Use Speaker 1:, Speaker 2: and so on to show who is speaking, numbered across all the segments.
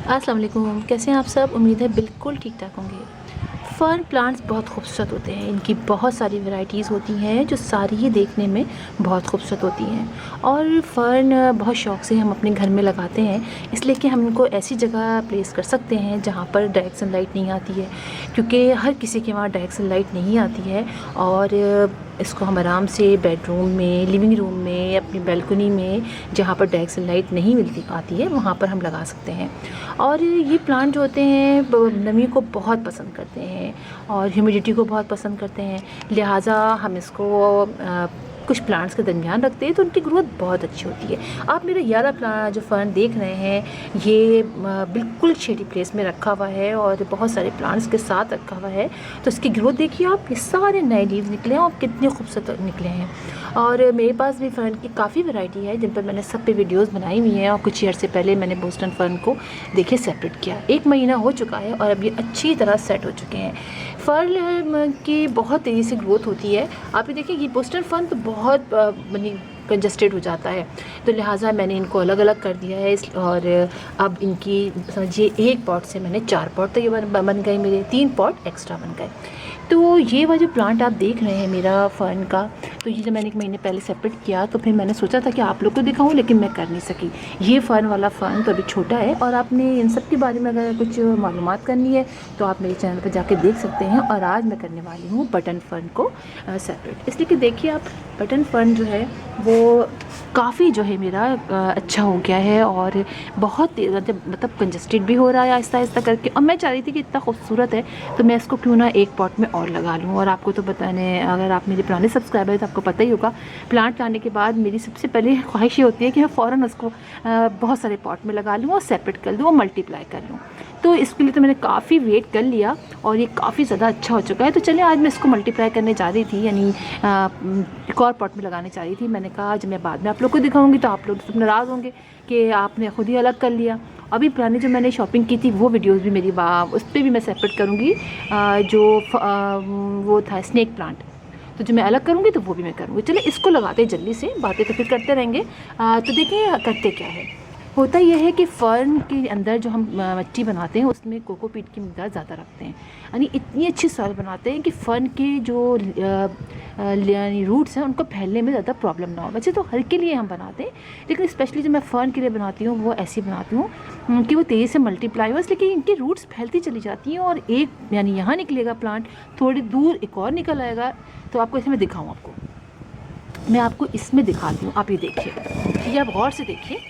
Speaker 1: अस्सलाम वालेकुम, कैसे हैं आप सब। उम्मीद है बिल्कुल ठीक ठाक होंगे। फ़र्न प्लांट्स बहुत खूबसूरत होते हैं। इनकी बहुत सारी वैरायटीज़ होती हैं जो सारी ही देखने में बहुत खूबसूरत होती हैं। और फ़र्न बहुत शौक़ से हम अपने घर में लगाते हैं, इसलिए कि हम इनको ऐसी जगह प्लेस कर सकते हैं जहाँ पर डायरेक्ट सनलाइट नहीं आती है, क्योंकि हर किसी के वहाँ डायरेक्ट सनलाइट नहीं आती है। और इसको हम आराम से बेडरूम में, लिविंग रूम में, अपनी बालकनी में, जहाँ पर डायरेक्ट सनलाइट नहीं मिलती आती है, वहाँ पर हम लगा सकते हैं। और ये प्लांट जो होते हैं नमी को बहुत पसंद करते हैं और ह्यूमिडिटी को बहुत पसंद करते हैं। लिहाजा हम इसको कुछ प्लांट्स के दरमियान रखते हैं तो उनकी ग्रोथ बहुत अच्छी होती है। आप मेरा ये वाला प्लांट जो फ़र्न देख रहे हैं, ये बिल्कुल शेडी प्लेस में रखा हुआ है और बहुत सारे प्लांट्स के साथ रखा हुआ है। तो इसकी ग्रोथ देखिए आप, ये सारे नए लीव्स निकले हैं और कितने खूबसूरत निकले हैं। और मेरे पास भी फ़र्न की काफ़ी वैरायटी है जिन पर मैंने सब पे वीडियोस बनाई हुई हैं। और कुछ ईयर से पहले मैंने बोस्टन फ़र्न को देखिए सेपरेट किया। 1 महीना हो चुका है और अब ये अच्छी तरह सेट हो चुके हैं। फ़र्न की बहुत तेज़ी से ग्रोथ होती है। आप ये देखिए, ये बोस्टन फ़र्न तो बहुत कंजस्टेड हो जाता है, तो लिहाजा मैंने इनको अलग अलग कर दिया है। और अब इनकी समझिए 1 पॉट से मैंने 4 पॉट तो ये बन गए, मेरे 3 पॉट एक्स्ट्रा बन गए। तो ये वाला जो प्लांट आप देख रहे हैं मेरा फ़र्न का, तो ये जब मैंने 1 महीने पहले सेपरेट किया तो फिर मैंने सोचा था कि आप लोग को दिखाऊं, लेकिन मैं कर नहीं सकी। ये फ़र्न वाला फ़र्न तो अभी छोटा है और आपने इन सब के बारे में अगर कुछ मालूमात करनी है तो आप मेरे चैनल पर जाके देख सकते हैं। और आज मैं करने वाली हूँ बटन फ़र्न को सेपरेट, इसलिए कि देखिए आप, बटन फ़र्न जो है वो काफ़ी जो है मेरा अच्छा हो गया है और बहुत मतलब कंजस्टेड भी हो रहा है आहिस्ता आहिस्ता करके। और मैं चाह रही थी कि इतना खूबसूरत है तो मैं इसको क्यों ना 1 पॉट में और लगा लूँ। और आपको तो बताने, अगर आप मेरे पुराने सब्सक्राइबर हैं तो आपको पता ही होगा, प्लांट लाने के बाद मेरी सबसे पहले ख्वाहिश ये होती है कि मैं फ़ौरन उसको बहुत सारे पॉट में लगा लूँ और सेपरेट कर लूँ और मल्टीप्लाई कर लूँ। तो इसके लिए तो मैंने काफ़ी वेट कर लिया और ये काफ़ी ज़्यादा अच्छा हो चुका है। तो चलिए, आज मैं इसको मल्टीप्लाई करने जा रही थी, यानी एक और पॉट में लगाने जा रही थी। मैंने कहा जब मैं बाद में आप लोग को दिखाऊंगी तो आप लोग सब नाराज़ होंगे कि आपने ख़ुद ही अलग कर लिया। अभी पुरानी जो मैंने शॉपिंग की थी वो वीडियोस भी मेरी उस पर भी मैं सेपरेट करूँगी। वो था स्नेक प्लांट, तो जो मैं अलग करूँगी तो वो भी मैं करूँगी। चलिए इसको लगाते हैं जल्दी से, बातें तो फिर करते रहेंगे। तो देखिए करते क्या है। होता यह है कि फ़र्न के अंदर जो हम मिट्टी बनाते हैं उसमें कोकोपीट की मिक़दार ज़्यादा रखते हैं, यानी इतनी अच्छी सॉइल बनाते हैं कि फ़र्न के जो यानी रूट्स हैं उनको फैलने में ज़्यादा प्रॉब्लम ना हो। वैसे तो हर के लिए हम बनाते हैं, लेकिन स्पेशली जो मैं फ़र्न के लिए बनाती हूँ वो ऐसी बनाती हूँ कि वो तेज़ी से मल्टीप्लाई हो, लेकिन इनकी रूट्स फैलती चली जाती हैं। और एक यानी यहाँ निकलेगा प्लांट, थोड़ी दूर एक और निकल आएगा। तो आपको इसमें दिखाऊँ, मैं आपको इसमें दिखाती हूँ। आप ये देखिए, ये आप गौर से देखिए,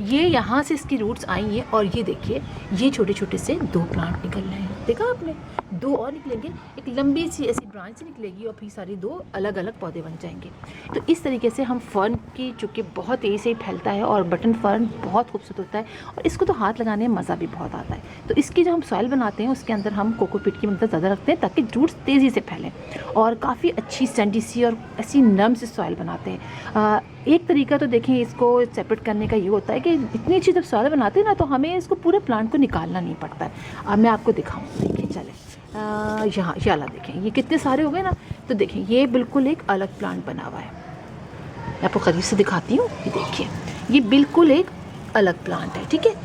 Speaker 1: ये यहाँ से इसकी रूट्स आई हैं और ये देखिए, ये छोटे छोटे से 2 प्लांट निकल रहे हैं। देखा आपने, 2 और निकलेंगे, एक लंबी सी ऐसी ब्रांच निकलेगी और फिर सारी 2 अलग अलग पौधे बन जाएंगे। तो इस तरीके से हम फ़र्न की, चूँकि बहुत तेज़ी से फैलता है और बटन फ़र्न बहुत खूबसूरत होता है और इसको तो हाथ लगाने में मज़ा भी बहुत आता है। तो इसकी जो हम सॉइल बनाते हैं उसके अंदर हम कोकोपीट की मदद ज़्यादा रखते हैं ताकि रूट्स तेज़ी से फैलें और काफ़ी अच्छी सैंडी सी और ऐसी नरम सी सॉइल बनाते हैं। एक तरीका तो देखें इसको सेपरेट करने का ये होता है कि इतनी अच्छी जब सॉइल बनाते हैं ना तो हमें इसको पूरे प्लांट को निकालना नहीं पड़ता है। अब मैं आपको दिखाऊँ, देखिए चले, यहाँ ये वाला देखें, ये कितने सारे हो गए ना। तो देखें ये बिल्कुल एक अलग प्लांट बना हुआ है। मैं आपको करीब से दिखाती हूँ, ये देखिए, ये बिल्कुल एक अलग प्लांट है। ठीक है,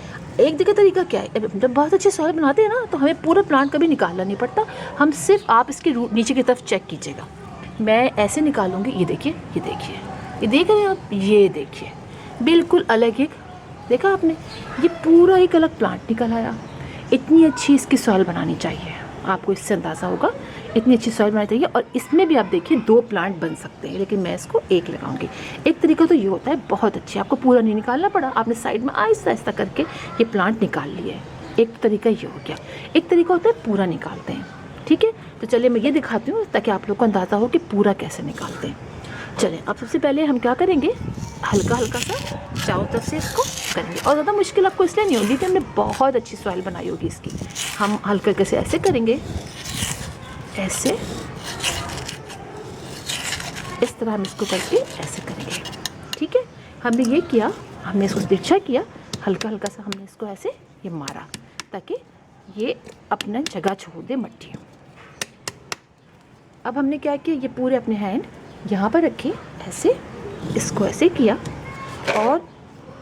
Speaker 1: एक जगह तरीका क्या है, जब बहुत अच्छी सॉइल बनाते हैं ना तो हमें पूरा प्लांट कभी निकालना नहीं पड़ता। हम सिर्फ, आप इसकी रूट नीचे की तरफ चेक कीजिएगा, मैं ऐसे निकालूंगी, ये देखिए, ये देखिए, ये देख रहे हैं आप, ये देखिए बिल्कुल अलग एक, देखा आपने, ये पूरा एक अलग प्लांट निकल आया। इतनी अच्छी इसकी सॉइल बनानी चाहिए, आपको इससे अंदाज़ा होगा, इतनी अच्छी सॉइल बनानी चाहिए। और इसमें भी आप देखिए 2 प्लांट बन सकते हैं, लेकिन मैं इसको 1 लगाऊंगी। एक तरीका तो ये होता है बहुत अच्छी, आपको पूरा नहीं निकालना पड़ा, आपने साइड में आहिस्ता आहिस्ता करके ये प्लांट निकाल लिया है। एक तरीका ये हो गया। एक तरीका होता है पूरा निकालते हैं। ठीक है, तो चलिए मैं ये दिखाती हूँ ताकि आप लोग को अंदाज़ा हो कि पूरा कैसे निकालते हैं। चलें, अब सबसे पहले हम क्या करेंगे, हल्का हल्का सा चारों तरफ से इसको करेंगे। और ज़्यादा मुश्किल आपको इसलिए नहीं होगी कि हमने बहुत अच्छी सॉइल बनाई होगी इसकी। हम हल्का कैसे ऐसे करेंगे, ऐसे, इस तरह हम इसको करके ऐसे करेंगे। ठीक है, हमने ये किया, हमने इसको तिरछा किया, हल्का हल्का सा हमने इसको ऐसे ये मारा ताकि ये अपना जगह छोड़ दे मट्टी। अब हमने क्या किया, ये पूरे अपने हैंड यहाँ पर रखे, ऐसे इसको ऐसे किया और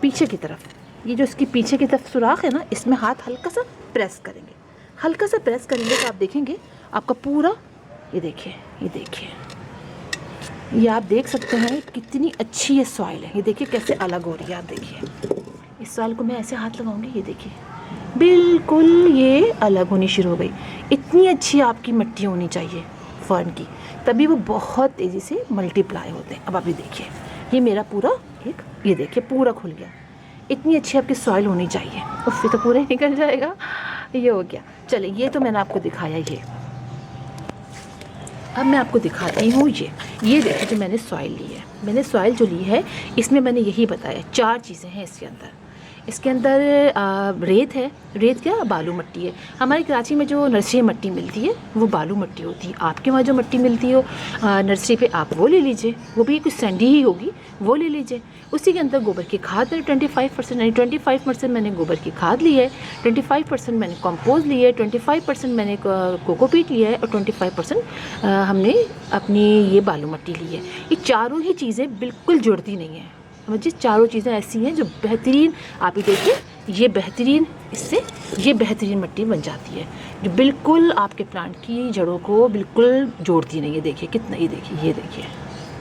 Speaker 1: पीछे की तरफ ये जो इसके पीछे की तरफ सुराख है ना, इसमें हाथ हल्का सा प्रेस करेंगे, हल्का सा प्रेस करेंगे तो आप देखेंगे आपका पूरा, ये देखिए, ये देखिए, ये आप देख सकते हैं कितनी अच्छी ये सॉइल है। ये देखिए कैसे अलग हो रही है, आप देखिए। इस सॉइल को मैं ऐसे हाथ लगाऊंगी, ये देखिए बिल्कुल ये अलग होनी शुरू हो गई। इतनी अच्छी आपकी मिट्टी होनी चाहिए फर्न की, तभी वो बहुत तेज़ी से मल्टीप्लाई होते हैं। अब आप ये देखिए, ये मेरा पूरा एक, ये देखिए पूरा खुल गया। इतनी अच्छी आपकी सॉइल होनी चाहिए, उससे तो पूरा निकल जाएगा। ये हो गया। चलिए, ये तो मैंने आपको दिखाया। ये अब मैं आपको दिखाती हूँ। ये देखिए जो मैंने सॉइल ली है, मैंने सॉइल जो ली है इसमें मैंने यही बताया 4 चीज़ें हैं इसके अंदर। इसके अंदर रेत है, रेत क्या, बालू मिट्टी है। हमारे कराची में जो नर्सरी मिट्टी मिलती है वो बालू मिट्टी होती है। आपके वहाँ जो मिट्टी मिलती हो नर्सरी पे, आप वो ले लीजिए, वो भी कुछ सैंडी ही होगी, वो ले लीजिए। उसी के अंदर गोबर की खाद है 25%, यानी 25% मैंने गोबर की खाद ली है, 25% मैंने कंपोज ली है, 25% मैंने कोकोपीट लिया है और 25% हमने अपनी ये बालू मिट्टी ली है। ये चारों ही चीज़ें बिल्कुल जुड़ती नहीं हैं, समझिए। चारों चीज़ें ऐसी हैं जो बेहतरीन, आप ही देखिए, ये बेहतरीन, इससे ये बेहतरीन मिट्टी बन जाती है जो बिल्कुल आपके प्लांट की जड़ों को बिल्कुल जोड़ती नहीं है। देखिए कितना, ये देखिए, ये देखिए,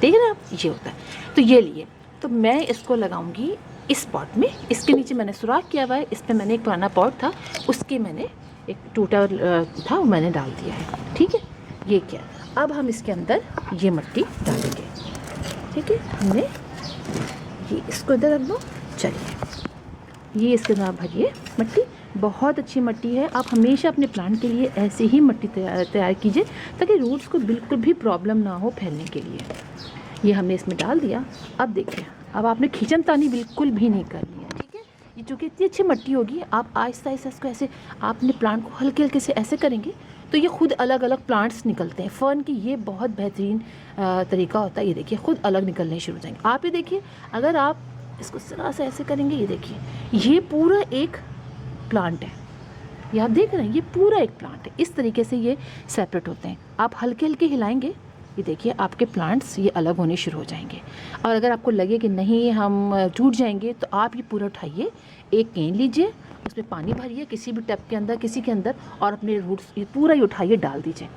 Speaker 1: देखिए ना आप, ये होता है। तो ये लिए, तो मैं इसको लगाऊंगी इस पॉट में। इसके नीचे मैंने सुराख किया हुआ है, इस पर मैंने एक पुराना पॉट था, उसके मैंने एक टूटा था, वो मैंने डाल दिया है। ठीक है, ये क्या, अब हम इसके अंदर ये मिट्टी डालेंगे। ठीक है, हमने ये इसको इधर रख दो। चलिए, ये इसके अंदर आप भरिए मिट्टी। बहुत अच्छी मिट्टी है। आप हमेशा अपने प्लांट के लिए ऐसे ही मिट्टी तैयार कीजिए ताकि रूट्स को बिल्कुल भी प्रॉब्लम ना हो फैलने के लिए। ये हमने इसमें डाल दिया। अब देखिए, अब आपने खींचन तानी बिल्कुल भी नहीं करनी है। ठीक है, ये चूँकि इतनी अच्छी मिट्टी होगी, आप आहिस्ता आहिस्ता इसको ऐसे, आप अपने प्लांट को हल्के हल्के से ऐसे करेंगे तो ये खुद अलग अलग प्लांट्स निकलते हैं। फर्न की ये बहुत बेहतरीन तरीका होता है। ये देखिए खुद अलग निकलने शुरू हो जाएंगे। आप ये देखिए, अगर आप इसको ज़रा सा ऐसे करेंगे, ये देखिए, ये पूरा एक प्लांट है। ये आप देख रहे हैं, ये पूरा एक प्लांट है। इस तरीके से ये सेपरेट होते हैं। आप हल्के हल्के हिलाएंगे, ये देखिए आपके प्लांट्स ये अलग होने शुरू हो जाएंगे। और अगर आपको लगे कि नहीं हम टूट जाएंगे, तो आप ये पूरा उठाइए, एक केन लीजिए, उसमें पानी भरिए किसी भी टब के अंदर, किसी के अंदर, और अपने रूट्स ये पूरा ही उठाइए, डाल दीजिए।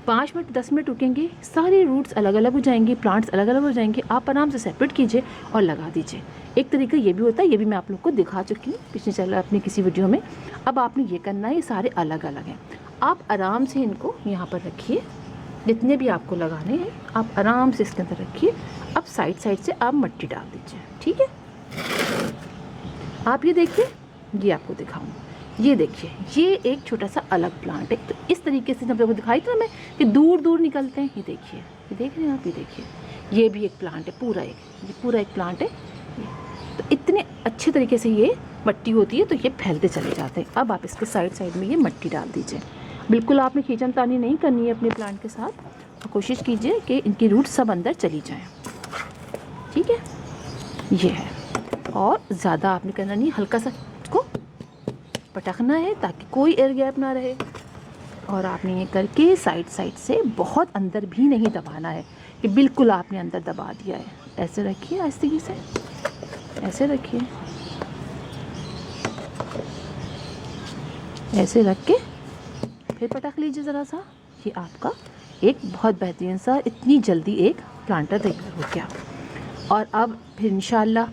Speaker 1: 5 मिनट 10 मिनट रुकेंगे, सारे रूट्स अलग अलग हो जाएंगे, प्लांट्स अलग अलग हो जाएंगे। आप आराम से सेपरेट कीजिए और लगा दीजिए। एक तरीका ये भी होता है, ये भी मैं आप लोग को दिखा चुकी हूँ पिछले चला अपनी किसी वीडियो में। अब आपने ये करना है, ये सारे अलग अलग हैं। आप आराम से इनको यहाँ पर रखिए, जितने भी आपको लगाने हैं आप आराम से इसके अंदर रखिए। अब साइड साइड से आप मिट्टी डाल दीजिए। ठीक है, आप ये देखिए, ये आपको दिखाऊँ, ये देखिए, ये एक छोटा सा अलग प्लांट है। तो इस तरीके से जब आपको दिखाई था मैं कि दूर दूर निकलते हैं, ये देखिए, ये देख रहे हैं आप, ये देखिए, ये भी एक प्लांट है, पूरा एक, ये पूरा एक प्लांट है। तो इतने अच्छे तरीके से ये मिट्टी होती है, तो ये फैलते चले जाते हैं। अब आप इसके साइड साइड में ये मिट्टी डाल दीजिए। बिल्कुल आपने खींचन तानी नहीं करनी है अपने प्लांट के साथ, तो कोशिश कीजिए कि इनकी रूट सब अंदर चली जाएँ। ठीक है, ये है। और ज़्यादा आपने करना नहीं, हल्का सा इसको पटकना है ताकि कोई एयर गैप ना रहे। और आपने ये करके साइड साइड से, बहुत अंदर भी नहीं दबाना है कि बिल्कुल आपने अंदर दबा दिया है। ऐसे रखिए, आहिस्ते से ऐसे रखिए, ऐसे रख के फिर पटक लीजिए ज़रा सा। ये आपका एक बहुत बेहतरीन सा, इतनी जल्दी एक प्लांटर तैयार हो गया। और अब फिर इंशाल्लाह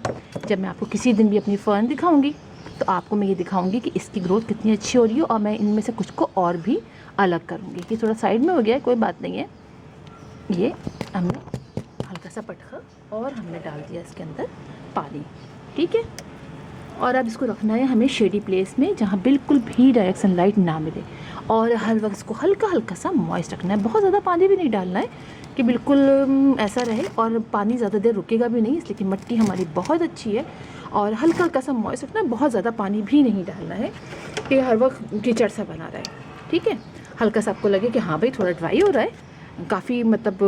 Speaker 1: जब मैं आपको किसी दिन भी अपनी फर्न दिखाऊंगी, तो आपको मैं ये दिखाऊंगी कि इसकी ग्रोथ कितनी अच्छी हो रही है। और मैं इनमें से कुछ को और भी अलग करूंगी। ये थोड़ा साइड में हो गया है, कोई बात नहीं है। ये हमने हल्का सा पटका और हमने डाल दिया इसके अंदर पानी। ठीक है, और अब इसको रखना है हमें शेडी प्लेस में, जहाँ बिल्कुल भी डायरेक्ट सनलाइट ना मिले। और हर वक्त इसको हल्का हल्का सा मॉइस्ट रखना है। बहुत ज़्यादा पानी भी नहीं डालना है कि बिल्कुल ऐसा रहे, और पानी ज़्यादा देर रुकेगा भी नहीं, इसलिए कि मिट्टी हमारी बहुत अच्छी है। और हल्का हल्का सा मॉइस्ट रखना है, बहुत ज़्यादा पानी भी नहीं डालना है कि हर वक्त कीचड़ सा बना रहा है। ठीक है, हल्का सा आपको लगे कि हाँ भाई थोड़ा ड्राई हो रहा है, काफ़ी मतलब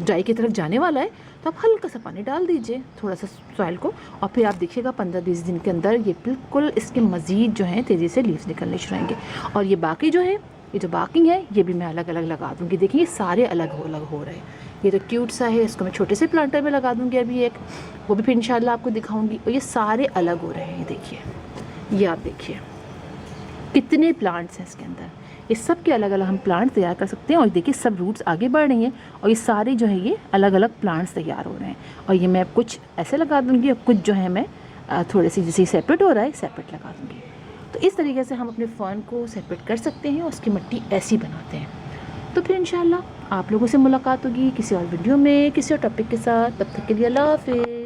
Speaker 1: ड्राई की तरफ जाने वाला है, तो आप हल्का सा पानी डाल दीजिए थोड़ा सा सॉइल को। और फिर आप देखिएगा 15-20 दिन के अंदर ये बिल्कुल इसके मज़ीद जो हैं तेज़ी से लीव्स निकलने शुरू होंगे। और ये बाकी जो है, ये जो बाकी है, ये भी मैं अलग अलग लगा दूँगी। देखिए ये सारे अलग हो रहे हैं, ये तो क्यूट सा है, इसको मैं छोटे से प्लांटर में लगा दूँगी अभी एक, वो भी फिर इंशाल्लाह आपको दिखाऊँगी। और ये सारे अलग हो रहे हैं, ये देखिए, ये आप देखिए कितने प्लांट्स हैं इसके अंदर। ये सब के अलग अलग हम प्लांट्स तैयार कर सकते हैं। और देखिए सब रूट्स आगे बढ़ रही हैं और ये सारे जो है ये अलग अलग प्लांट्स तैयार हो रहे हैं। और ये मैं कुछ ऐसे लगा दूँगी और कुछ जो है मैं थोड़े से जैसे सेपरेट हो रहा है सेपरेट लगा दूँगी। तो इस तरीके से हम अपने फर्न को सेपरेट कर सकते हैं और उसकी मिट्टी ऐसी बनाते हैं। तो फिर इंशाल्लाह आप लोगों से मुलाकात होगी किसी और वीडियो में किसी और टॉपिक के साथ। तब तक के लिए अल्लाह हाफिज़।